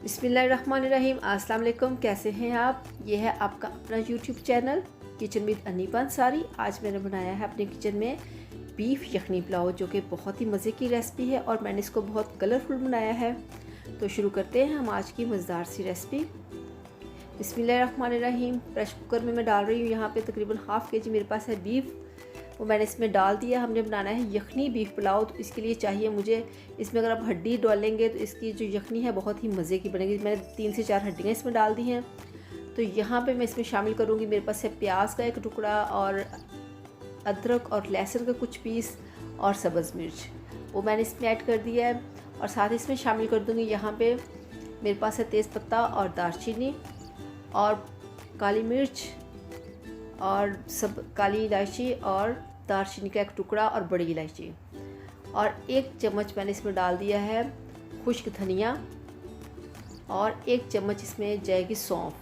बिस्मिल्लाहिर्रहमानिर्रहीम। अस्सलाम वालेकुम। कैसे हैं आप? ये है आपका अपना YouTube channel kitchen with Aniba Ansari. आज मैंने बनाया है अपने किचन में बीफ यखनी पुलाव, जो कि बहुत ही मज़े की रेसिपी है और मैंने इसको बहुत कलरफुल बनाया है। तो शुरू करते हैं हम आज की मज़ेदार सी रेसिपी। बिस्मिल्लाहिर्रहमानिर्रहीम। प्रेशर कुकर में मैं डाल रही हूँ यहाँ पे तकरीबन हाफ़ के जी मेरे पास है बीफ, वो मैंने इसमें डाल दिया। हमने बनाना है यखनी बीफ पुलाव, तो इसके लिए चाहिए मुझे, इसमें अगर आप हड्डी डालेंगे तो इसकी जो यखनी है बहुत ही मज़े की बनेगी। मैंने 3 से 4 हड्डियाँ इसमें डाल दी हैं। तो यहाँ पे मैं इसमें शामिल करूँगी, मेरे पास है प्याज का एक टुकड़ा और अदरक और लहसुन का कुछ पीस और सब्ज़ मिर्च, वो मैंने इसमें ऐड कर दिया है। और साथ ही इसमें शामिल कर दूँगी यहाँ पे मेरे पास है तेज़पत्ता और दालचीनी और काली मिर्च और सब काली इलायची और दालचीनी का एक टुकड़ा और बड़ी इलायची, और 1 चम्मच मैंने इसमें डाल दिया है खुश्क धनिया, और 1 चम्मच इसमें जाएगी सौंफ।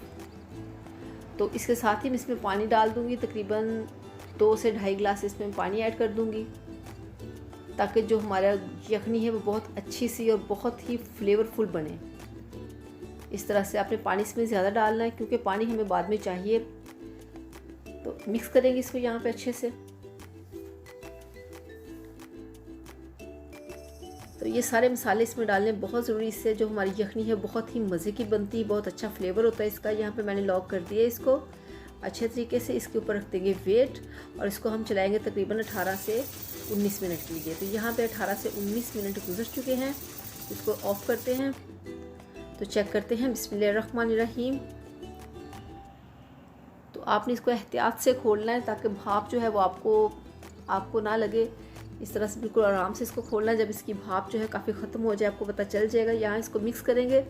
तो इसके साथ ही मैं इसमें पानी डाल दूँगी, तकरीबन 2 से ढाई गिलास इसमें पानी ऐड कर दूँगी, ताकि जो हमारा यखनी है वो बहुत अच्छी सी और बहुत ही फ्लेवरफुल बने। इस तरह से आपने पानी इसमें ज़्यादा डालना है क्योंकि पानी हमें बाद में चाहिए। तो मिक्स करेंगे इसको यहाँ पे अच्छे से। तो ये सारे मसाले इसमें डालने बहुत ज़रूरी, इससे जो हमारी यखनी है बहुत ही मज़े की बनती है, बहुत अच्छा फ्लेवर होता है इसका। यहाँ पे मैंने लॉक कर दिया इसको अच्छे तरीके से। इसके ऊपर रख देंगे वेट और इसको हम चलाएंगे तकरीबन 18 से 19 मिनट के लिए। तो यहाँ पे 18 से 19 मिनट गुजर चुके हैं। इसको ऑफ़ करते हैं तो चेक करते हैं। बिस्मिल्लाहिर्रहमानिर्रहीम। तो आपने इसको एहतियात से खोलना है ताकि भाप जो है वो आपको ना लगे। इस तरह से बिल्कुल आराम से इसको खोलना है। जब इसकी भाप जो है काफ़ी ख़त्म हो जाए आपको पता चल जाएगा। यहाँ इसको मिक्स करेंगे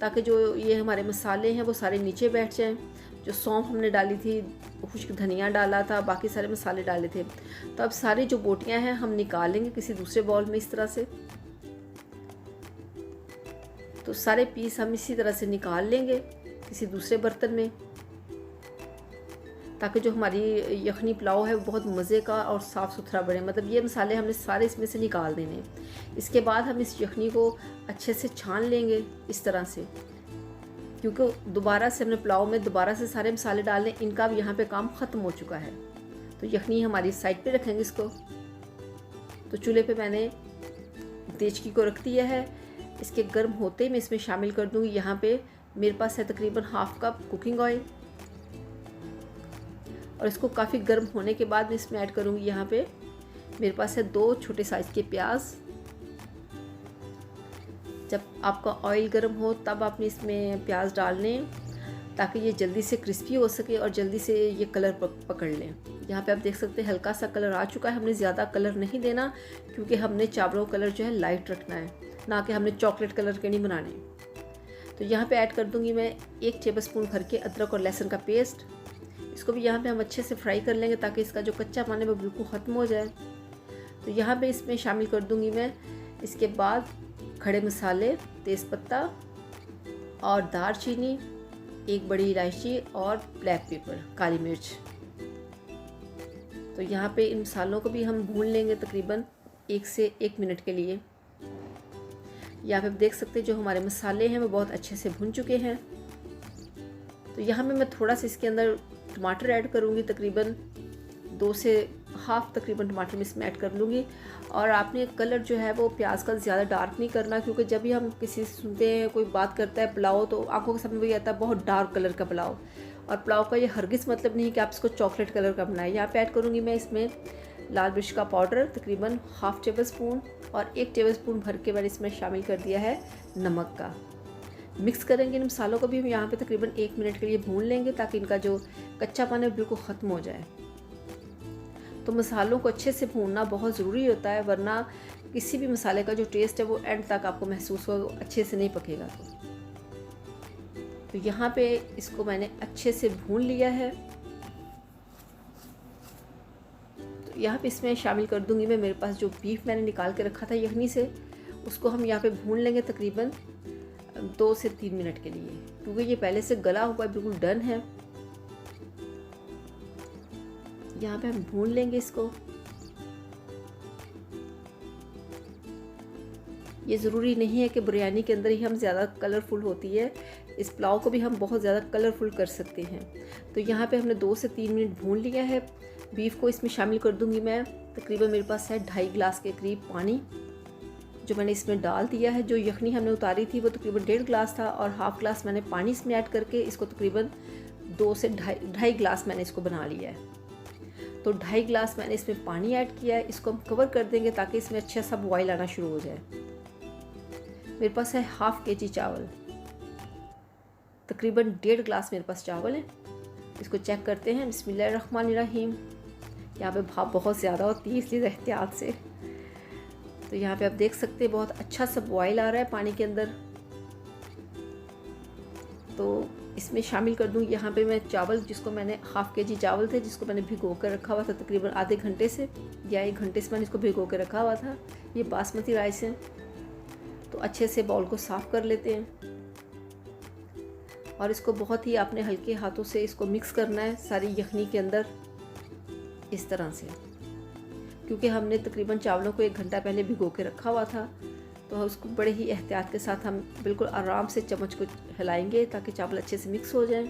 ताकि जो ये हमारे मसाले हैं वो सारे नीचे बैठ जाएं। जो सौंफ हमने डाली थी, खुश्क धनिया डाला था, बाकी सारे मसाले डाले थे। तो अब सारी जो बोटियाँ हैं हम निकालेंगे किसी दूसरे बाउल में इस तरह से। तो सारे पीस हम इसी तरह से निकाल लेंगे किसी दूसरे बर्तन में, ताकि जो हमारी यखनी पुलाव है वो बहुत मज़े का और साफ़ सुथरा बने। मतलब ये मसाले हमने सारे इसमें से निकाल देने। इसके बाद हम इस यखनी को अच्छे से छान लेंगे इस तरह से, क्योंकि दोबारा से हमने पुलाव में दोबारा से सारे मसाले डालने, इनका भी यहाँ पे काम ख़त्म हो चुका है। तो यखनी हमारी साइड पे रखेंगे इसको। तो चूल्हे पे मैंने देचकी को रख दिया है। इसके गर्म होते ही मैं इसमें शामिल कर दूँगी, यहाँ पे मेरे पास है तकरीबन हाफ़ कप कुकिंग ऑयल, और इसको काफ़ी गर्म होने के बाद मैं इसमें ऐड करूँगी यहाँ पे मेरे पास है 2 छोटे साइज़ के प्याज। जब आपका ऑयल गर्म हो तब आपने इसमें प्याज डालने, ताकि ये जल्दी से क्रिस्पी हो सके और जल्दी से ये कलर पकड़ लें। यहाँ पे आप देख सकते हैं हल्का सा कलर आ चुका है। हमने ज़्यादा कलर नहीं देना क्योंकि हमने चावलों कलर जो है लाइट रखना है, ना कि हमने चॉकलेट कलर के नहीं बनाने। तो यहाँ पे ऐड कर दूँगी मैं 1 टेबलस्पून भर के अदरक और लहसुन का पेस्ट। इसको भी यहाँ पे हम अच्छे से फ्राई कर लेंगे ताकि इसका जो कच्चापन है वो बिल्कुल ख़त्म हो जाए। तो यहाँ पे इसमें शामिल कर दूँगी मैं इसके बाद खड़े मसाले, तेज़पत्ता और दालचीनी, 1 बड़ी इलायची और ब्लैक पेपर, काली मिर्च। तो यहाँ पे इन मसालों को भी हम भून लेंगे तकरीबन 1 से 1 मिनट के लिए। यहाँ पे आप देख सकते हैं जो हमारे मसाले हैं वो बहुत अच्छे से भुन चुके हैं। तो यहाँ पे मैं थोड़ा सा इसके अंदर टमाटर ऐड करूँगी, तकरीबन 2 से हाफ़ तकरीबन टमाटर में इसमें ऐड कर लूँगी। और आपने कलर जो है वो प्याज का ज़्यादा डार्क नहीं करना, क्योंकि जब भी हम किसी से सुनते हैं कोई बात करता है पुलाव, तो आंखों के सामने वही आता है बहुत डार्क कलर का पुलाव। और पुलाव का ये हरगिज़ मतलब नहीं कि आप इसको चॉकलेट कलर का बनाएं। यहाँ पे ऐड करूँगी मैं इसमें लाल मिर्च का पाउडर तकरीबन हाफ़ टेबलस्पून, और 1 टेबलस्पून भर के मैंने इसमें शामिल कर दिया है नमक का। मिक्स करेंगे इन मसालों को भी हम यहाँ पे तकरीबन 1 मिनट के लिए भून लेंगे, ताकि इनका जो कच्चापन है बिल्कुल ख़त्म हो जाए। तो मसालों को अच्छे से भूनना बहुत ज़रूरी होता है, वरना किसी भी मसाले का जो टेस्ट है वो एंड तक आपको महसूस हो, अच्छे से नहीं पकेगा। तो यहाँ पे इसको मैंने अच्छे से भून लिया है। तो यहाँ पे इसमें शामिल कर दूँगी मैं मेरे पास जो बीफ मैंने निकाल के रखा था यखनी से, उसको हम यहाँ पे भून लेंगे तकरीबन 2 से 3 मिनट के लिए, क्योंकि ये पहले से गला हुआ बिल्कुल डन है। यहाँ पे हम भून लेंगे इसको। ये ज़रूरी नहीं है कि बिरयानी के अंदर ही हम ज़्यादा कलरफुल होती है, इस पुलाव को भी हम बहुत ज़्यादा कलरफुल कर सकते हैं। तो यहाँ पे हमने 2 से 3 मिनट भून लिया है। बीफ को इसमें शामिल कर दूँगी मैं। तकरीबन मेरे पास है 2.5 गिलास के करीब पानी जो मैंने इसमें डाल दिया है। जो यखनी हमने उतारी थी वो तकरीबन 1.5 गिलास था और हाफ़ गिलास मैंने पानी इसमें ऐड करके इसको तकरीबन 2 से 2.5 गिलास मैंने इसको बना लिया है। तो 2.5 गिलास मैंने इसमें पानी ऐड किया है। इसको हम कवर कर देंगे ताकि इसमें अच्छा सा बॉयल आना शुरू हो जाए। मेरे पास है हाफ़ केजी चावल, तकरीबन 1.5 गिलास मेरे पास चावल है। इसको चेक करते हैं। बिस्मिल्लाहिर्रहमानिर्रहीम। यहाँ पे भाप बहुत ज़्यादा होती है इसलिए एहतियात से। तो यहाँ पे आप देख सकते हैं बहुत अच्छा सा बॉयल आ रहा है पानी के अंदर। तो इसमें शामिल कर दूँ यहाँ पे मैं चावल, जिसको मैंने हाफ़ केजी चावल थे जिसको मैंने भिगो कर रखा हुआ था तकरीबन आधे घंटे से या 1 घंटे से मैंने इसको भिगो कर रखा हुआ था। ये बासमती राइस है। तो अच्छे से बाउल को साफ़ कर लेते हैं और इसको बहुत ही आपने हल्के हाथों से इसको मिक्स करना है सारी यखनी के अंदर, इस तरह से। क्योंकि हमने तकरीबन चावलों को 1 घंटा पहले भिगो के रखा हुआ था, तो उसको बड़े ही एहतियात के साथ हम बिल्कुल आराम से चम्मच को हिलाएंगे ताकि चावल अच्छे से मिक्स हो जाएं।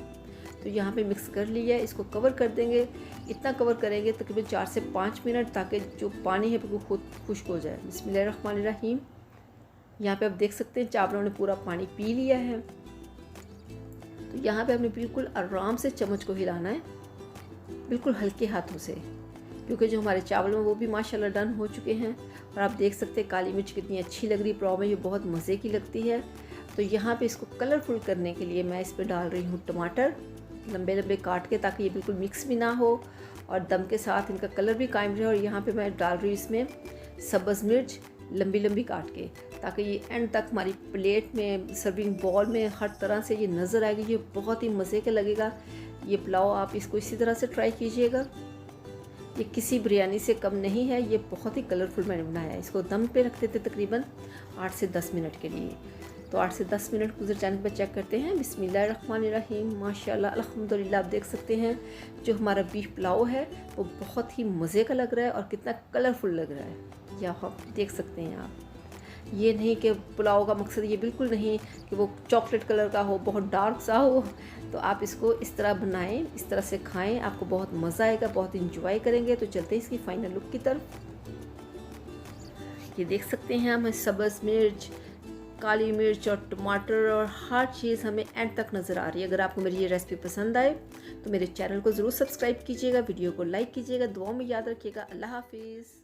तो यहाँ पे मिक्स कर लिया है। इसको कवर कर देंगे। इतना कवर करेंगे तकरीबन 4 से 5 मिनट ताकि जो पानी है बिल्कुल खुद खुश्क हो जाए। बिस्मिल्लाहिर्रहमानिर्रहीम। यहाँ पे आप देख सकते हैं चावलों ने पूरा पानी पी लिया है। तो यहाँ पे हमने बिल्कुल आराम से चम्मच को हिलाना है, बिल्कुल हल्के हाथों से, क्योंकि जो हमारे चावल हैं वो भी माशाल्लाह डन हो चुके हैं। और आप देख सकते हैं काली मिर्च कितनी अच्छी लग रही है पुलाव में, ये बहुत मज़े की लगती है। तो यहाँ पे इसको कलरफुल करने के लिए मैं इस पर डाल रही हूँ टमाटर लंबे लंबे काट के, ताकि ये बिल्कुल मिक्स भी ना हो और दम के साथ इनका कलर भी कायम रहे। और यहाँ पे मैं डाल रही हूँ इसमें सब्ज़ मिर्च लंबी लंबी काट के, ताकि ये एंड तक हमारी प्लेट में, सर्विंग बॉल में हर तरह से ये नज़र आएगी। ये बहुत ही मज़े का लगेगा ये पुलाव। आप इसको इसी तरह से ट्राई कीजिएगा। ये किसी बिरयानी से कम नहीं है। ये बहुत ही कलरफुल मैंने बनाया है। इसको दम पे रखते थे तकरीबन 8 से 10 मिनट के लिए। तो 8 से 10 मिनट गुजर जाने पर चेक करते हैं। बिस्मिल्लाहिर्रहमानिर्रहीम। माशाल्लाह अल्हम्दुलिल्लाह। आप देख सकते हैं जो हमारा बीफ पुलाव है वो बहुत ही मज़े का लग रहा है और कितना कलरफुल लग रहा है। या आप देख सकते हैं आप, ये नहीं कि पुलाव का मकसद ये बिल्कुल नहीं कि वो चॉकलेट कलर का हो, बहुत डार्क सा हो। तो आप इसको इस तरह बनाएं, इस तरह से खाएं, आपको बहुत मज़ा आएगा, बहुत इंजॉय करेंगे। तो चलते हैं इसकी फाइनल लुक की तरफ। ये देख सकते हैं हमें सब्ज़ मिर्च, काली मिर्च और टमाटर और हर चीज़ हमें एंड तक नज़र आ रही है। अगर आपको मेरी ये रेसिपी पसंद आए तो मेरे चैनल को ज़रूर सब्सक्राइब कीजिएगा, वीडियो को लाइक कीजिएगा, दुआ में याद रखिएगा। अल्लाह हाफिज़।